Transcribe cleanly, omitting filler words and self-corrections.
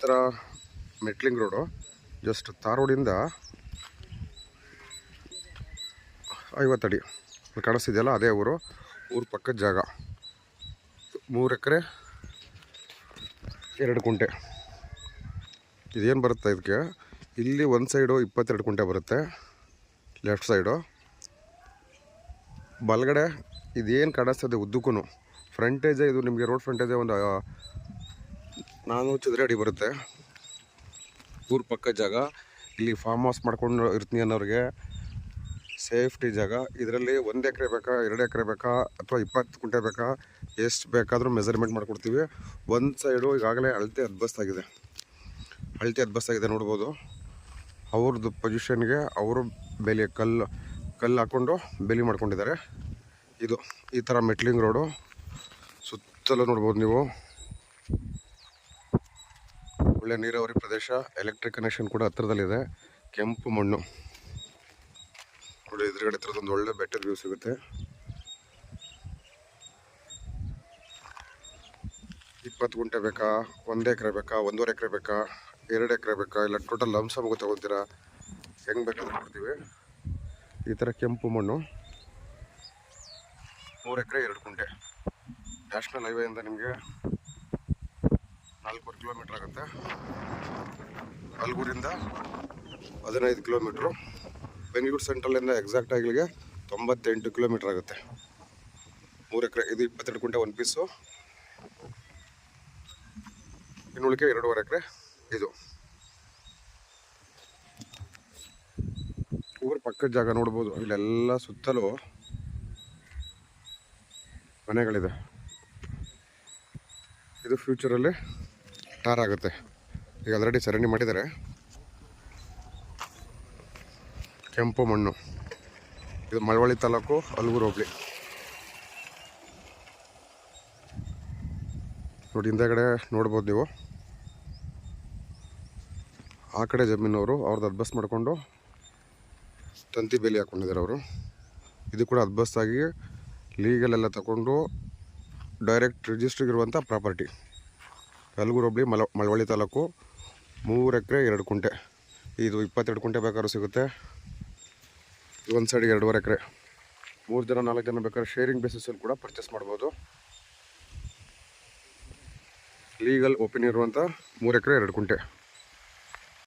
ಥರ metalling road, just ತಾರ್ ರೋಡಿಂದ 50 ಅಡಿ ಕಾಣಿಸ್ತಿದೆಯಲ್ಲ, ಅದೇ ಊರು ಪಕ್ಕದ ಜಾಗ. 3 ಎಕರೆ 2 ಕುಂಟೆ. ಇದೇನು ಬರುತ್ತೆ ಇದಕ್ಕೆ, ಇಲ್ಲಿ ಒಂದು ಸೈಡು 22 ಕುಂಟೆ ಬರುತ್ತೆ, ಲೆಫ್ಟ್ ಸೈಡು. ಬಲಗಡೆ ಇದೇನು ಕಾಣಿಸ್ತದೆ ಉದ್ದಕ್ಕೂ ಫ್ರಂಟೇಜೇ, ಇದು ನಿಮಗೆ ರೋಡ್ ಫ್ರಂಟೇಜೇ ಒಂದು 400 ಚದರ ಅಡಿ ಬರುತ್ತೆ. ಊರು ಪಕ್ಕದ ಜಾಗ. ಇಲ್ಲಿ ಫಾರ್ಮ್ ಹೌಸ್ ಮಾಡ್ಕೊಂಡು ಇರ್ತೀನಿ ಅನ್ನೋರಿಗೆ ಸೇಫ್ಟಿ ಜಾಗ. ಇದರಲ್ಲಿ 1 ಎಕರೆ ಬೇಕಾ, 2 ಎಕರೆ ಬೇಕಾ, ಅಥವಾ 20 ಕುಂಟೆ ಬೇಕಾ, ಎಷ್ಟು ಬೇಕಾದರೂ ಮೆಜರ್ಮೆಂಟ್ ಮಾಡಿಕೊಡ್ತೀವಿ. ಒಂದು ಸೈಡು ಈಗಾಗಲೇ ಅಳತೆ ಅದ್ಬಸ್ತಾಗಿದೆ ನೋಡ್ಬೋದು. ಅವ್ರದ್ದು ಪೊಸಿಷನ್ಗೆ ಅವರು ಬೇಲಿ ಕಲ್ಲು ಹಾಕ್ಕೊಂಡು ಬೇಲಿ ಮಾಡ್ಕೊಂಡಿದ್ದಾರೆ. ಇದು ಈ ಥರ ಮೆಟ್ಲಿಂಗ್ ರೋಡು ಸುತ್ತಲೂ ನೋಡ್ಬೋದು ನೀವು. ಒಳ್ಳೆ ನೀರಾವರಿ ಪ್ರದೇಶ, ಎಲೆಕ್ಟ್ರಿಕ್ ಕನೆಕ್ಷನ್ ಕೂಡ ಹತ್ತಿರದಲ್ಲಿದೆ. ಕೆಂಪು ಮಣ್ಣು ನೋಡಿ, ಎದುರುಗಡೆ ಹತ್ರದೊಂದು ಒಳ್ಳೆ ಬೆಟ್ಟದ ವ್ಯೂ ಸಿಗುತ್ತೆ. 20 ಗುಂಟೆ ಬೇಕಾ, 1 ಎಕರೆ ಬೇಕಾ, 1.5 ಎಕರೆ ಬೇಕಾ, 2 ಎಕರೆ ಬೇಕಾ, ಇಲ್ಲ ಟೋಟಲ್ ಲಂಸಮ್ಗೆ ತಗೊತೀರಾ, ಹೆಂಗೆ ಬೇಕಾದ್ರೂ ಕೊಡ್ತೀವಿ. ಈ ಥರ ಕೆಂಪು ಮಣ್ಣು, 3 ಎಕರೆ 2 ಕುಂಟೆ. ನ್ಯಾಷನಲ್ ಹೈವೇಯಿಂದ ನಿಮಗೆ 4 ಕಿಲೋಮೀಟ್ರ್ ಆಗುತ್ತೆ. ಅಲ್ಗೂರಿಂದ 15 ಕಿಲೋಮೀಟ್ರು. ಬೆಂಗಳೂರು ಸೆಂಟ್ರಲಿಂದ ಎಕ್ಸಾಕ್ಟ್ ಆಗಿಲಿಗೆ 98 ಕಿಲೋಮೀಟ್ರ್ ಆಗುತ್ತೆ. 3 ಎಕರೆ, ಇದು 22 ಕುಂಟೆ ಒಂದು ಪೀಸು. ಇನ್ನುಳಿಕೆ 2.5 ಎಕರೆ ಇದು. ಊರ ಪಕ್ಕದ ಜಾಗ ನೋಡ್ಬೋದು. ಇಲ್ಲೆಲ್ಲ ಸುತ್ತಲೂ ಮನೆಗಳಿದೆ. ಇದು ಫ್ಯೂಚರಲ್ಲಿ ಟಾರ್ ಆಗುತ್ತೆ. ಈಗ ಆಲ್ರೆಡಿ ಚರಂಡಿ ಮಾಡಿದ್ದಾರೆ. ಕೆಂಪು ಮಣ್ಣು. ಇದು ಮಳವಳ್ಳಿ ತಾಲೂಕು, ಅಲ್ಗೂರು ಹೋಬಳಿ. ನೋಡಿ, ಹಿಂದೆಗಡೆ ನೋಡ್ಬೋದು ನೀವು. ಆ ಕಡೆ ಜಮೀನವರು ಅವ್ರದ್ದು ಅದ್ಬಸ್ ಮಾಡಿಕೊಂಡು ತಂತಿ ಬೇಲಿ ಹಾಕ್ಕೊಂಡಿದ್ದಾರೆ ಅವರು. ಇದು ಕೂಡ ಅದ್ಬಸ್ತಾಗಿ ಲೀಗಲೆಲ್ಲ ತಗೊಂಡು ಡೈರೆಕ್ಟ್ ರಿಜಿಸ್ಟ್ರಿಗಿರುವಂಥ ಪ್ರಾಪರ್ಟಿ. ಅಲ್ಗೂರು ಹೋಬಳಿ, ಮಳವಳ್ಳಿ ತಾಲೂಕು, 3 ಎಕರೆ 2 ಕುಂಟೆ. ಇದು 22 ಕುಂಟೆ ಬೇಕಾದ್ರೂ ಸಿಗುತ್ತೆ. ಒಂದು ಸೈಡಿಗೆ 2.5 ಎಕರೆ. 3 ಜನ 4 ಜನ ಬೇಕಾದ್ರೆ ಶೇರಿಂಗ್ ಬೇಸಿಸಲ್ಲಿ ಕೂಡ ಪರ್ಚೇಸ್ ಮಾಡ್ಬೋದು. ಲೀಗಲ್ ಓಪನ್ ಇರುವಂಥ 3 ಎಕರೆ 2 ಕುಂಟೆ.